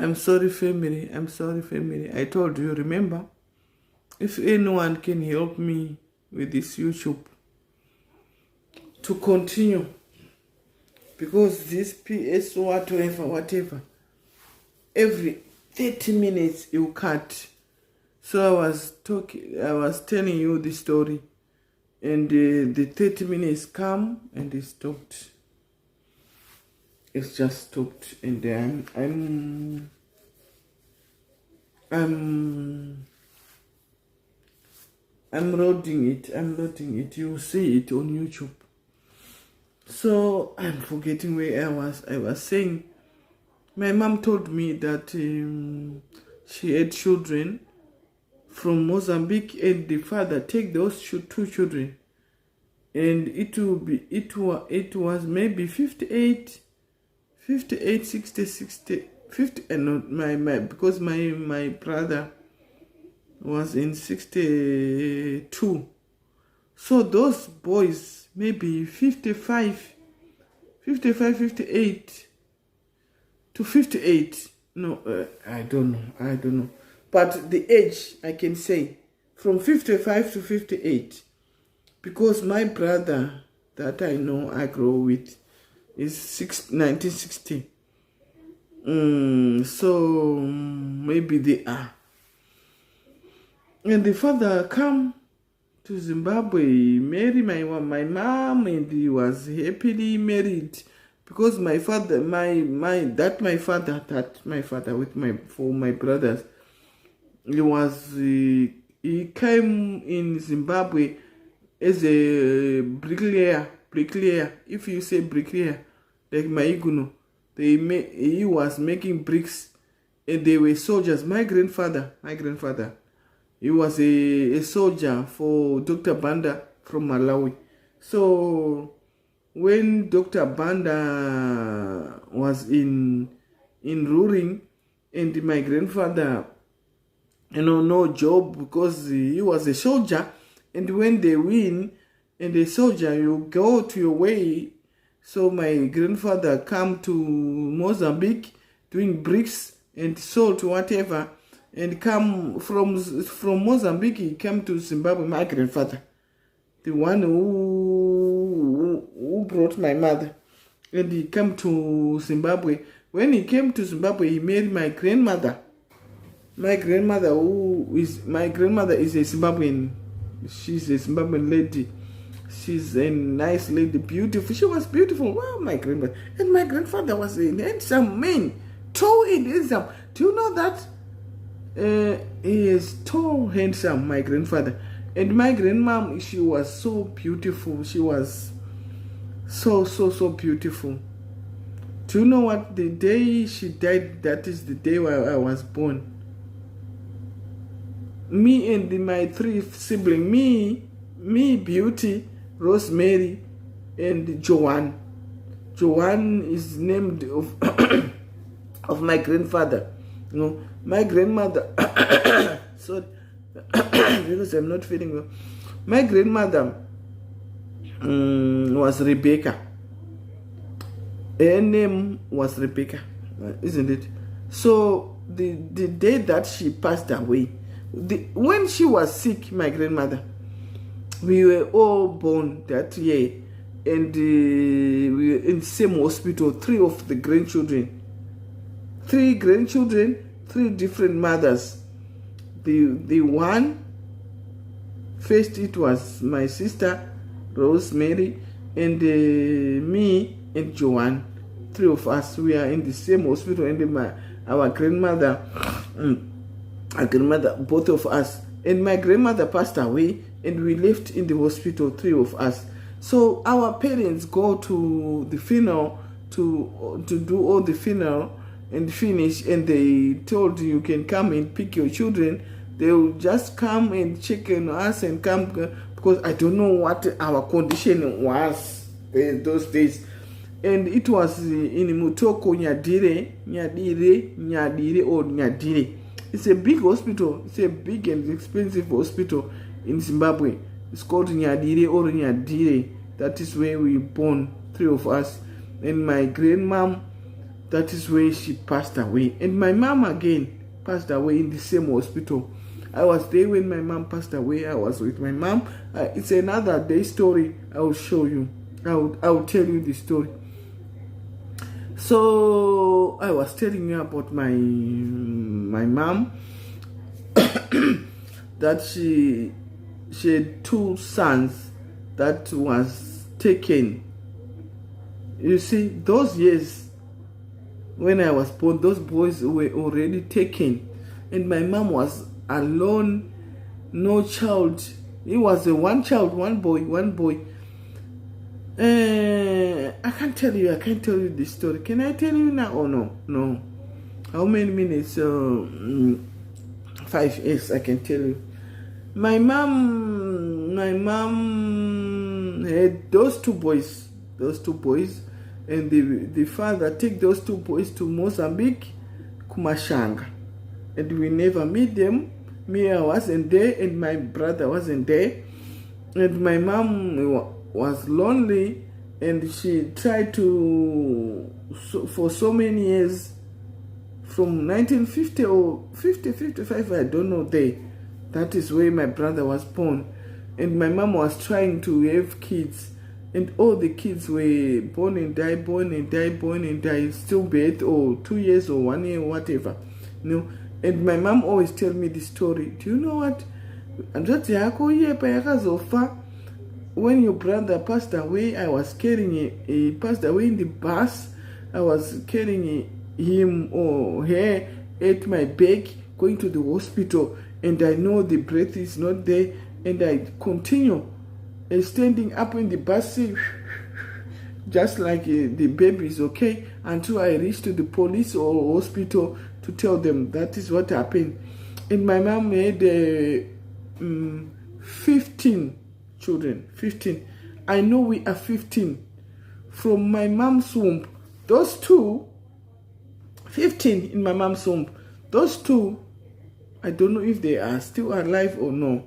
I'm sorry, family. I'm sorry, family. I told you, remember? If anyone can help me with this YouTube to continue, because this PS whatever, every 30 minutes you cut. So I was telling you the story, and the 30 minutes come and it stopped. It's just stopped, and I'm loading it. You see it on YouTube. So I'm forgetting where I was. I was saying, my mom told me that she had children from Mozambique, and the father take those two children, and it was maybe 58, 60, 50, and not my because my brother was in 62. So those boys maybe 55, 58 to 58. No, I don't know. But the age, I can say, from 55 to 58. Because my brother that I know, I grew with, is 1960. So maybe they are. And the father come to Zimbabwe, marry my mom, and he was happily married. Because my father with my brothers, he came in Zimbabwe as a bricklayer. If you say bricklayer, like Maiguno, he was making bricks, and they were soldiers. My grandfather, he was a soldier for Dr. Banda from Malawi. So when Dr. Banda was in ruling, and my grandfather, no job because he was a soldier, and when they win, and a soldier, you go to your way. So my grandfather come to Mozambique doing bricks and salt, whatever, and come from Mozambique, he came to Zimbabwe. My grandfather, the one who brought my mother, and he came to Zimbabwe. When he came to Zimbabwe, he married my grandmother. My grandmother is a Zimbabwean. She's a Zimbabwean lady. She's a nice lady, beautiful. She was beautiful. Wow, my grandmother. And my grandfather was a handsome man. Tall and handsome. Do you know that? He is tall, handsome, my grandfather. And my grandmom, she was so beautiful. She was so beautiful. Do you know what? The day she died, that is the day where I was born. Me and my three siblings, me, Beauty, Rosemary, and Joanne. Joanne is named of of my grandfather. My grandmother. Sorry, because I'm not feeling well. My grandmother was Rebecca. Her name was Rebecca, isn't it? So the day that she passed away, when she was sick, my grandmother, we were all born that year, and we were in the same hospital. Three grandchildren, three different mothers. The one first, it was my sister Rosemary, and me and Joanne. Three of us, we are in the same hospital, and our grandmother. Both of us, and my grandmother passed away, and we left in the hospital, three of us. So our parents go to the funeral to do all the funeral and finish, and they told you can come and pick your children. They will just come and check on us and come, because I don't know what our condition was those days. And it was in Mutoko, Nyadire or Nyadire. It's a big hospital. It's a big and expensive hospital in Zimbabwe. It's called Nyadire or Nyadire. That is where we born, three of us. And my grandmom That is where she passed away. And my mom again passed away in the same hospital. I was there when my mom passed away. I was with my mom. It's another day story. I will show you. I will tell you the story. So I was telling you about my mom that she had 2 sons that was taken. You see, those years when I was born, those boys were already taken, and my mom was alone, no child. It was one child, one boy. I can't tell you the story. Can I tell you now or no? No. How many minutes? 5 years, I can tell you. My mom had those two boys, and the father take those 2 boys to Mozambique, Kumashanga, and we never meet them. Me, I wasn't there, and my brother wasn't there, and my mom was lonely, and she tried to for so many years, from 1950 or 55, I don't know there. That is where my brother was born, and my mom was trying to have kids, and all the kids were born and die, still birth, or 2 years or 1 year, whatever, you know. And my mom always tell me the story. Do you know what? When your brother passed away, I was carrying he passed away in the bus. I was carrying him or her at my back, going to the hospital, and I know the breath is not there, and I continue standing up in the bus, just like the baby is okay, until I reach to the police or hospital to tell them that is what happened. And my mom had 15 children. 15. I know we are 15 from my mom's womb. Those 2, 15 in my mom's womb. Those 2, I don't know if they are still alive or no,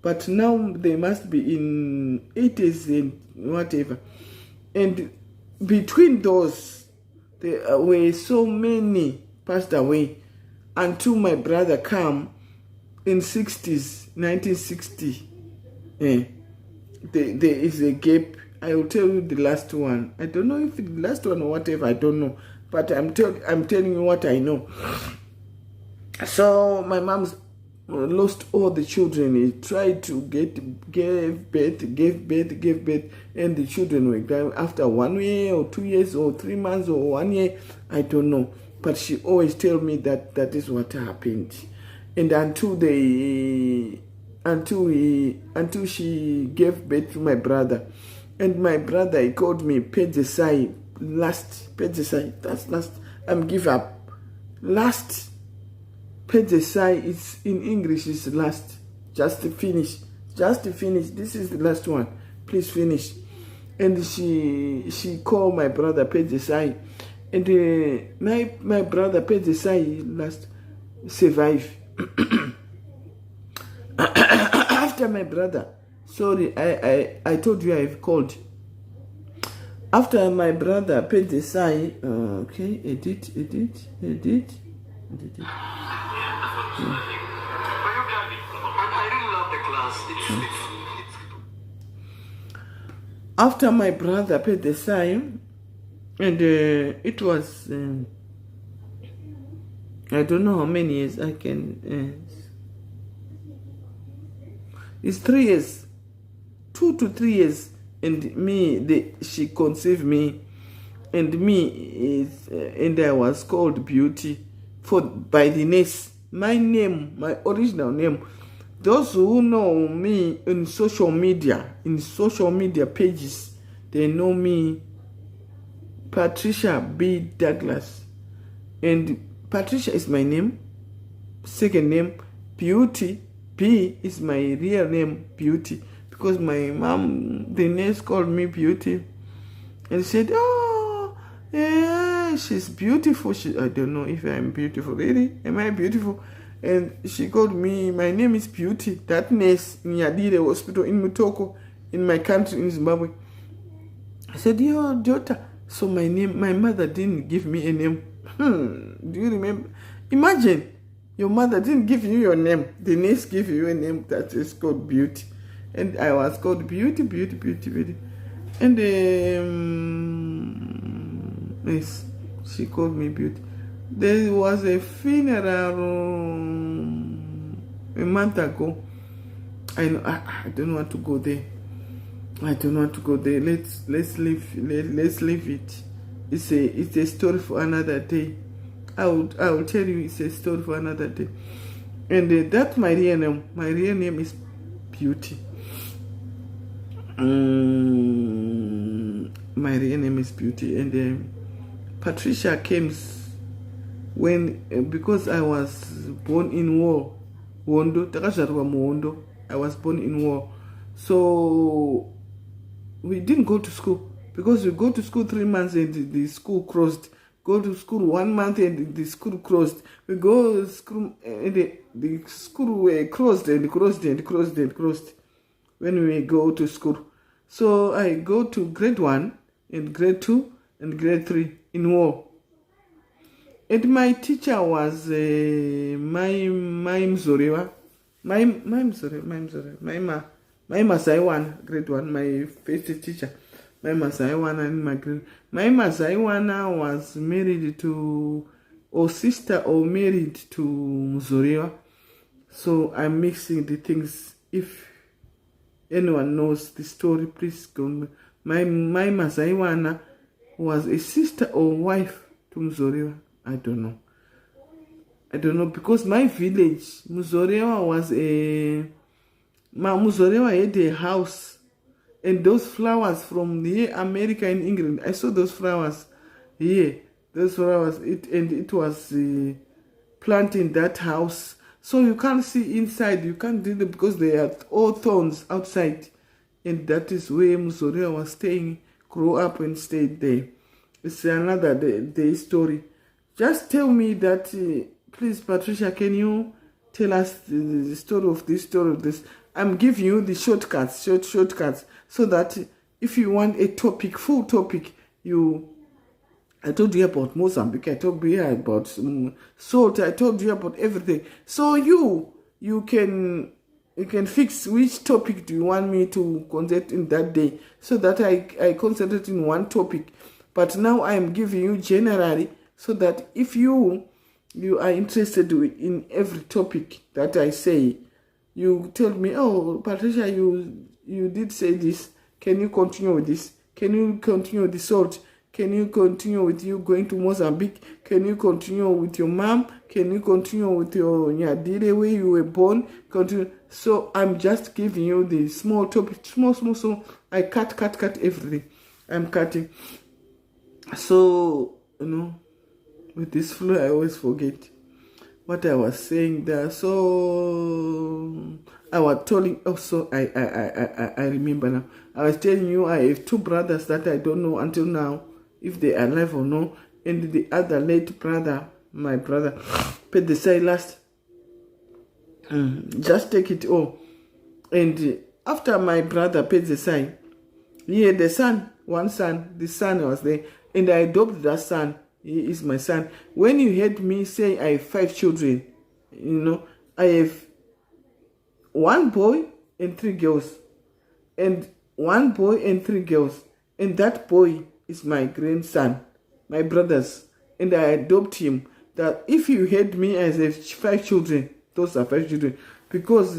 but now they must be in 80s and whatever. And between those, there were so many passed away until my brother came in 60s, 1960. There is a gap. I will tell you the last one. I don't know if it's the last one or whatever. I don't know, but I'm telling you what I know. So my mom's lost all the children. He tried to gave birth, and the children were dying after 1 year or 2 years or 3 months or 1 year. I don't know, but she always tell me that is what happened. And until she gave birth to my brother, and my brother, he called me Pedzesai last. Pedzesai, that's last. I'm give up. Last. Pedzesai is in English is last. Just to finish. This is the last one. Please finish. And she called my brother Pedzesai, and my brother Pedzesai last survive. After my brother, sorry, I told you I've called. After my brother Pedzesai, okay, edit. After my brother Pedzesai, and it was I don't know how many years I can. It's 3 years, 2 to 3 years, and she conceived me, and and I was called Beauty by the nurse. My name, my original name. Those who know me in social media pages, they know me, Patricia B. Douglas, and Patricia is my name. Second name, Beauty. B is my real name, Beauty, because my mom, the nurse, called me Beauty, and said, "Oh, yeah, she's beautiful." I don't know if I'm beautiful. Really, am I beautiful? And she called me. My name is Beauty. That nurse in Yadire Hospital in Mutoko, in my country, in Zimbabwe. I said, "Your daughter, So my mother didn't give me a name. Do you remember? Imagine, your mother didn't give you your name. The niece gave you a name that is called Beauty. And I was called Beauty. And yes, she called me Beauty. There was a funeral a month ago. I don't want to go there. Let's leave it. It's a story for another day. I will tell you, it's a story for another day. And that my real name is Beauty. My real name is Beauty. And Patricia came when because I was born in war. I was born in war. So we didn't go to school, because we go to school 3 months and the school closed. Go to school 1 month and the school closed. We go to school and the school closed when we go to school. So I go to grade 1 and grade 2 and grade 3 in war. And my teacher was Maim Zorewa. Maima Saiwana, grade 1, my first teacher. Maima Saiwana in my grade. Maima Saiwana was married to, or sister or married to Zorewa. So I'm mixing the things. If anyone knows the story, please go. Maima Saiwana was a sister or wife to Zorewa. I don't know, because my village, Muzorewa was Muzorewa had a house, and those flowers from the America and England, I saw those flowers here. Those flowers, it was planted in that house. So you can't see inside, you can't do it because they are all thorns outside. And that is where Muzorewa was staying, grew up and stayed there. It's another day story. Just tell me that, please, Patricia, can you tell us the story of this? I'm giving you the shortcuts, so that if you want a topic, full topic, I told you about Mozambique, I told you about salt, I told you about everything. So you can fix which topic do you want me to concentrate in that day, so that I concentrate in one topic. But now I am giving you generally, so that if you are interested in every topic that I say, you tell me, oh, Patricia, you did say this. Can you continue with this? Can you continue with the salt? Can you continue with you going to Mozambique? Can you continue with your mom? Can you continue with your Nyadire where you were born? Continue. So I'm just giving you the small topic, small. I cut everything. I'm cutting. So, with this flu, I always forget what I was saying there. So I was telling. Also, I remember now. I was telling you I have 2 brothers that I don't know until now if they are alive or no. And the other late brother, my brother, paid the side last. Just take it all. And after my brother paid the side, he had a son, one son. The son was there, and I adopted that son. He is my son. When you heard me say I have 5 children, I have 1 boy and 3 girls, and 1 boy and 3 girls, and that boy is my grandson, my brother's, and I adopt him. That if you heard me as a 5 children, those are 5 children, because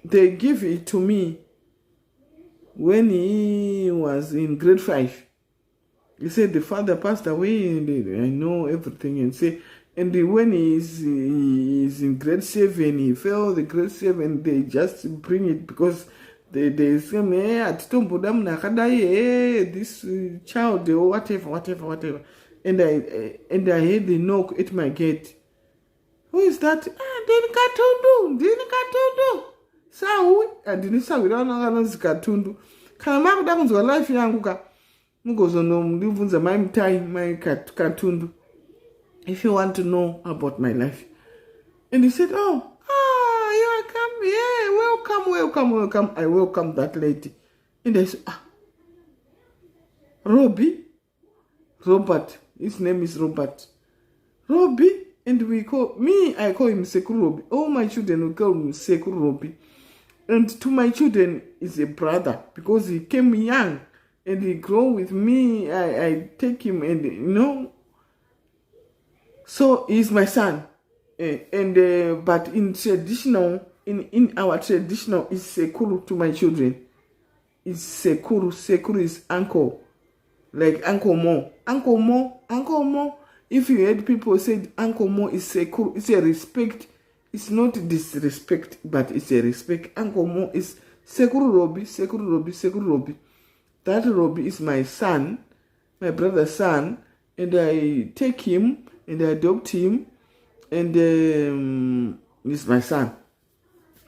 they give it to me when he was in grade 5. He said the father passed away, and I know everything, and when he is in grade 7, he failed the grade 7, they just bring it because they say, this child or whatever. And I heard the knock at my gate. Who is that? Dini Katundu. Sawi, adini sawi na Katundu. Kama makuda kunzwa life yangu ka. Mugozo no mlivunza my time, my Katundu. If you want to know about my life. And he said, you are coming. Yeah, welcome. I welcome that lady. And I said, Robert. His name is Robert. Robbie, and I call him Sekuru Robbie. All my children will call him Sekuru Robbie. And to my children is a brother because he came young and he grew with me. I take him and so he's my son. But in traditional, in our traditional, is Sekuru to my children. It's Sekuru. Sekuru is uncle. Like Uncle Mo. Uncle Mo. If you heard people say Uncle Mo is Sekuru, it's a respect. It's not disrespect, but it's a respect. Uncle Mo is Sekuru Robbie. That Robbie is my son, my brother's son, and I take him and I adopt him, and he's my son.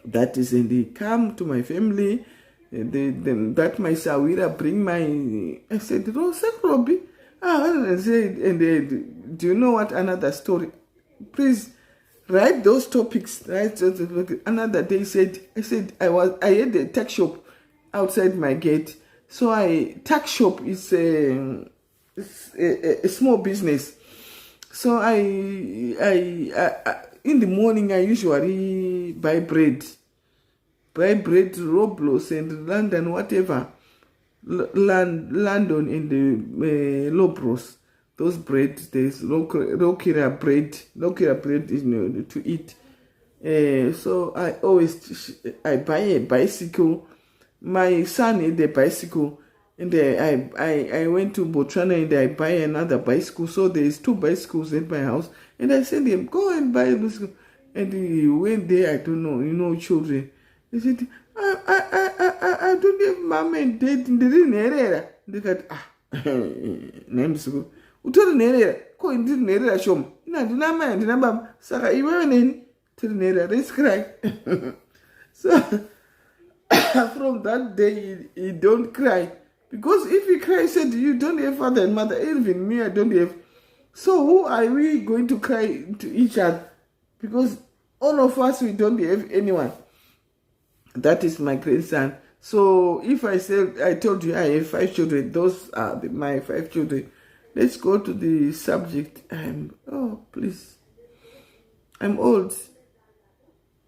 That is, and he come to my family. That my Sawira bring my. I said, "No, Sekuru Robbie." I said, and do you know what another story? Please write those topics. Right? Another day I said I had a tuck shop outside my gate. So tuck shop is a small business. So I in the morning I usually buy bread, Roblos and London, whatever. London in the Lobros, those bread, there's Lokira bread is to eat. So I buy a bicycle. My son had a bicycle, and I went to Botswana and I buy another bicycle. So there's 2 bicycles at my house, and I said him, go and buy a bicycle. And he went there. I don't know, children. He said, I don't have mom and dad in the area. They said, names go. Uto the area, go in the area shom. Namba, Saka, even in to the area, they cry. So from that day, he don't cry. Because if he cry, he said, you don't have father and mother, even me, I don't have. So who are we going to cry to each other? Because all of us, we don't have anyone. That is my grandson. So if I told you I have 5 children, those are my 5 children. Let's go to the subject. Please. I'm old.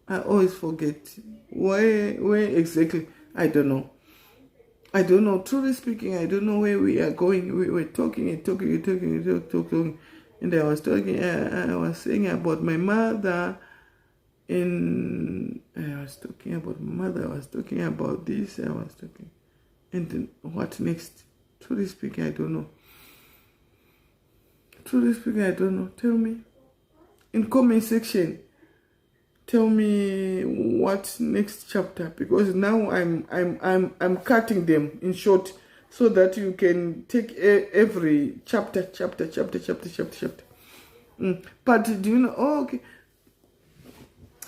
I always forget. Where exactly? I don't know. Truly speaking, I don't know where we are going. We were talking. And I was talking, I was saying about my mother. And I was talking about my mother, I was talking about this, and then what next? Truly speaking, I don't know. Tell me. In comment section, tell me what next chapter, because now I'm cutting them in short so that you can take every chapter. But do you know? Okay.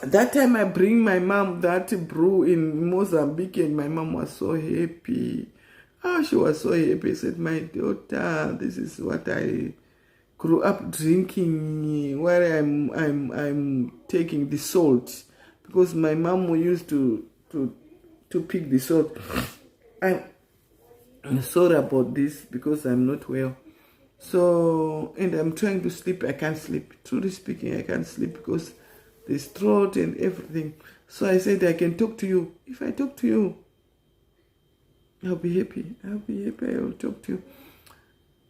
That time I bring my mom that brew in Mozambique, and my mom was so happy. She was so happy. Said, my daughter, this is what I grew up drinking, where I'm taking the salt, because my mom used to pick the salt. I'm sorry about this because I'm not well. So, and I'm trying to sleep. I can't sleep. Truly speaking, I can't sleep because this throat and everything. So I said, I can talk to you. If I talk to you, I'll be happy. I will talk to you.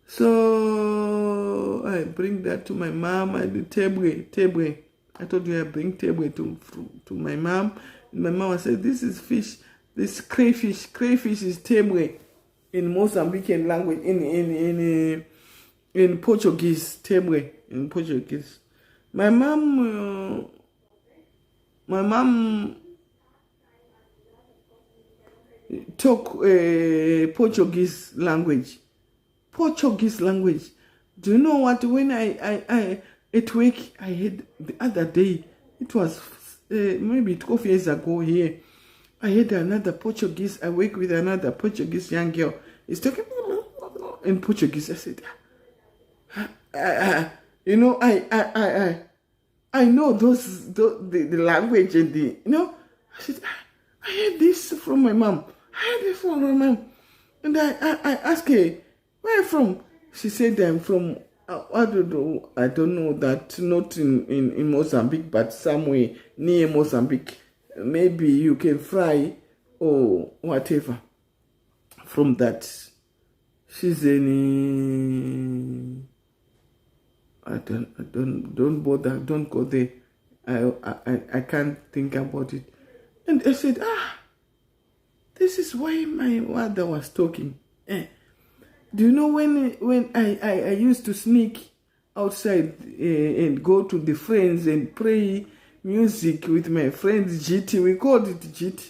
So I bring that to my mom. I do tebwe. I told you I bring tebwe to my mom. And my mom said, this is fish. This crayfish. Crayfish is tebwe in Mozambican language. In Portuguese, tebwe in Portuguese. My mom talk Portuguese language. Do you know what? When I at work, I had the other day, it was maybe 12 years ago here, I had another Portuguese. I work with another Portuguese young girl. He's talking in Portuguese. I said, I know the language and I said, I had this from my mom. And I asked her, Where from? She said, I'm from, I don't know that, not in Mozambique, but somewhere near Mozambique. Maybe you can fly or whatever. From that, she's in. I don't bother. Don't go there. I can't think about it. And I said, this is why my mother was talking. Do you know when I used to sneak outside and go to the friends and play music with my friends, GT, we called it GT.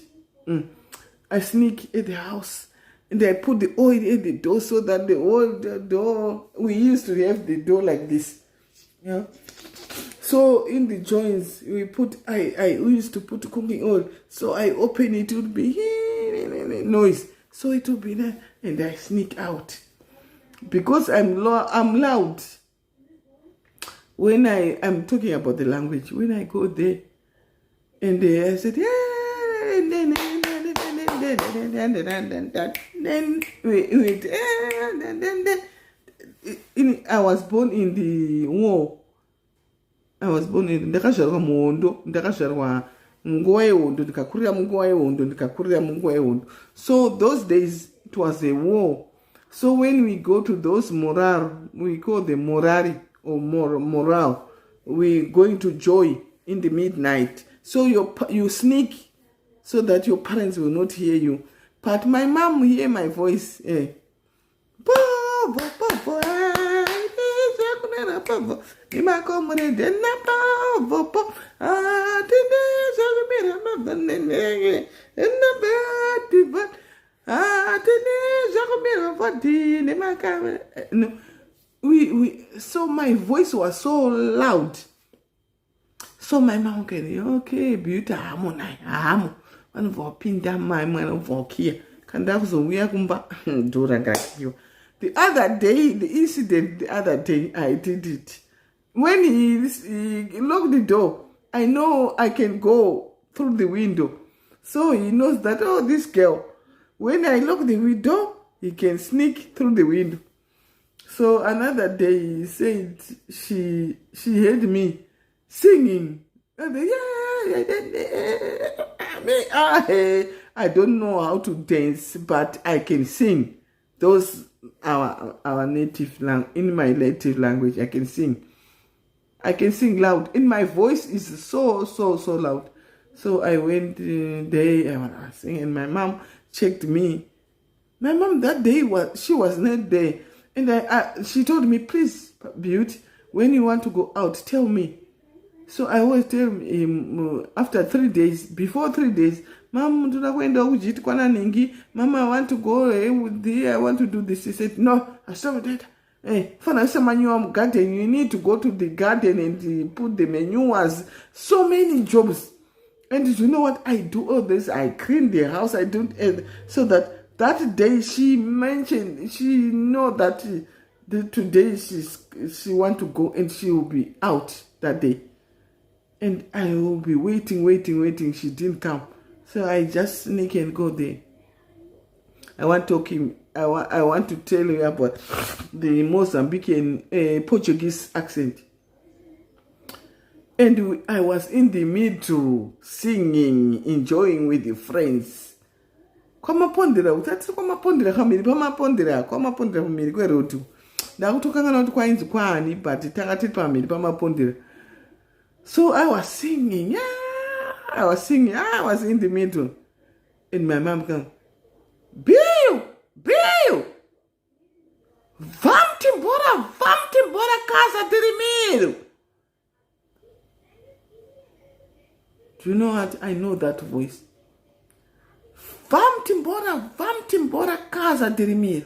I sneak at the house and I put the oil at the door so that the door, we used to have the door like this. Yeah. So in the joints, we used to put cooking oil. So I open it, would be noise. So it would be there, and I sneak out. Because I'm loud. When I'm talking about the language, when I go there, and I said, I was born in the war. I was born in ndakazvarwa muhondo, ndakazvarwa munguva yehondo, ndikakurira munguva yehondo, ndikakurira munguva yehondo. So those days it was a war. So when we go to those morale, we call them morari or morale. We're going to joy in the midnight. So you sneak so that your parents will not hear you. But my mom hear my voice. So my voice was so loud. So my mom can, okay, beauty, amo. One for pinda my man for kia. Can that was a weird kumba. The other day, the incident, the other day, I did it. When he locked the door, I know I can go through the window. So he knows that, this girl, when I lock the window, he can sneak through the window. So another day, he said she heard me singing. I don't know how to dance, but I can sing. Those our native language. In my native language, I can sing. I can sing loud. And my voice is so loud. So I went there, I was singing, and my mom checked me. My mom that day she was not there. And she told me, please, Beauty, when you want to go out, tell me. So I always tell him after 3 days, before 3 days, Mom, Mama, I want to go there, I want to do this. He said, no, I stopped that. Hey, for now, garden, you need to go to the garden and put the manures. So many jobs. And you know what? I do all this. I clean the house. I do so that day she mentioned, she know that today she want to go and she will be out that day. And I will be waiting. She didn't come. So I just sneak and go there. I want to tell you about the Mozambican Portuguese accent. And I was in the middle singing, enjoying with the friends. Kwamapondera utati kwamapondera kamiri pamapondera pamiri kwerotu. Ndakutokangana kuti kwainzi kwani but takati pamiri pamapondera. So I was singing. I was in the middle. And my mom came, Bill! Vamos embora casa Terimiro. Do you know what? I know that voice. Vamos embora casa Terimiro.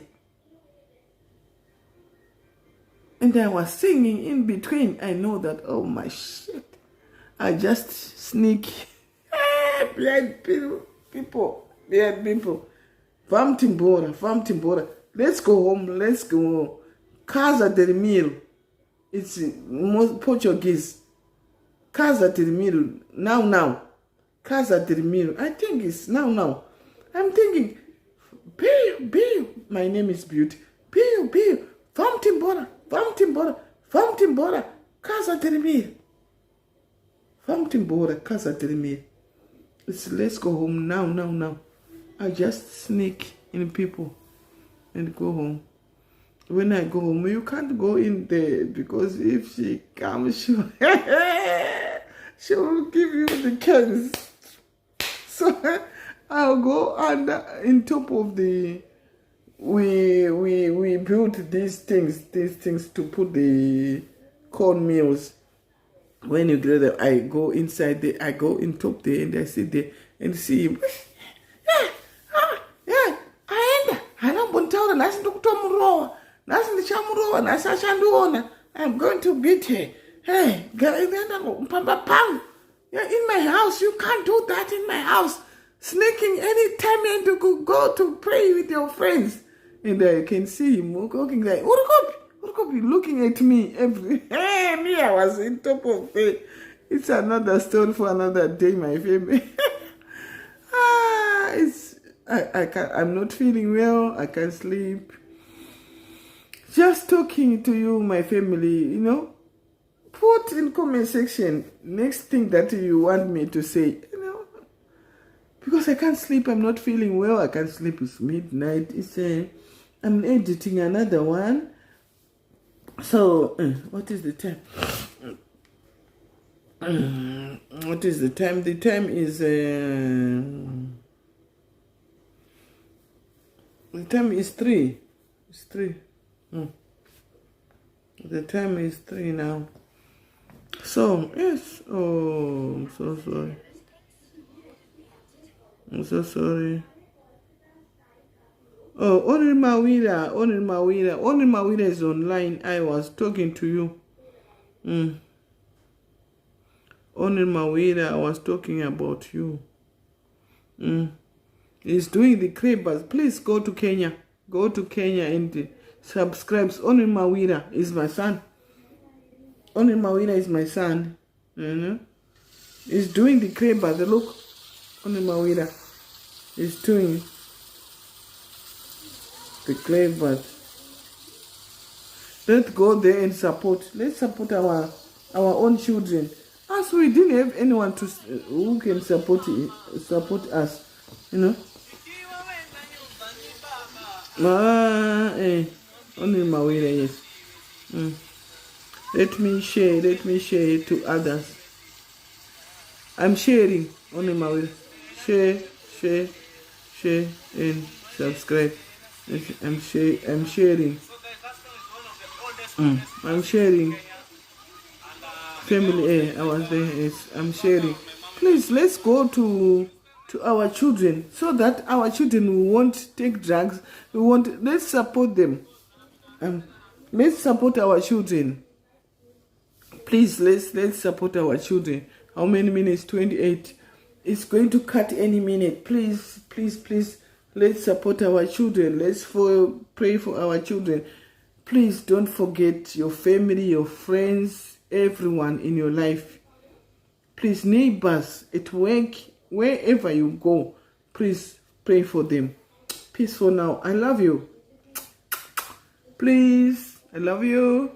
And I was singing in between. I know that, oh my shit. I just sneak. Blind people. Vamos embora. Let's go home. Casa Terimiro. It's Portuguese. Casa Terimiro. Now. Casa Terimiro. I think it's now. I'm thinking, Bill. My name is Beauty. Bill. biyo, vamos embora, casa termina. Vamos embora, casa termina. Let's go home now. I just sneak in people and go home. When I go home, you can't go in there because if she comes, she will give you the chance. So I'll go under in top of the. We built these things to put the corn meals. When you get there, I go inside there. I go in top there and I sit there and see him. I'm going to beat her. Hey, you're in my house. You can't do that in my house. Sneaking any time and to go to pray with your friends. And I can see him walking like, Urukopi, looking at me. Me, I was in top of it. It's another story for another day, my family. I'm not feeling well. I can't sleep. Just talking to you, my family, put in comment section next thing that you want me to say, because I can't sleep. I'm not feeling well. I can't sleep. It's midnight. I'm editing another one. So, what is the time? What is the time? The time is the time is 3. It's 3. The time is 3 now. So, yes. Oh, I'm so sorry. I'm so sorry. Oh, Onimawira is online. I was talking to you. Onimawira, I was talking about you. He's doing the creepers. Please go to Kenya. Go to Kenya and subscribe. Onimawira is my son. Onimawira is my son. He's doing the creepers. Look, Onimawira is doing the creepers. Let's go there and support. Let's support our own children. As we didn't have anyone who can support us, Only Mawira, yes. Let me share it to others. I'm sharing, only Mawira. Share, and subscribe. I'm sharing. I'm sharing. Family, I was there. Yes, I'm sharing. Please, let's go to our children so that our children won't take drugs. Let's support them. Let's support our children. Please, let's support our children. How many minutes? 28. It's going to cut any minute. Please. Let's support our children. Let's pray for our children. Please don't forget your family, your friends, everyone in your life. Please, neighbors, at work, wherever you go, please pray for them. Peace for now. I love you. Please, I love you.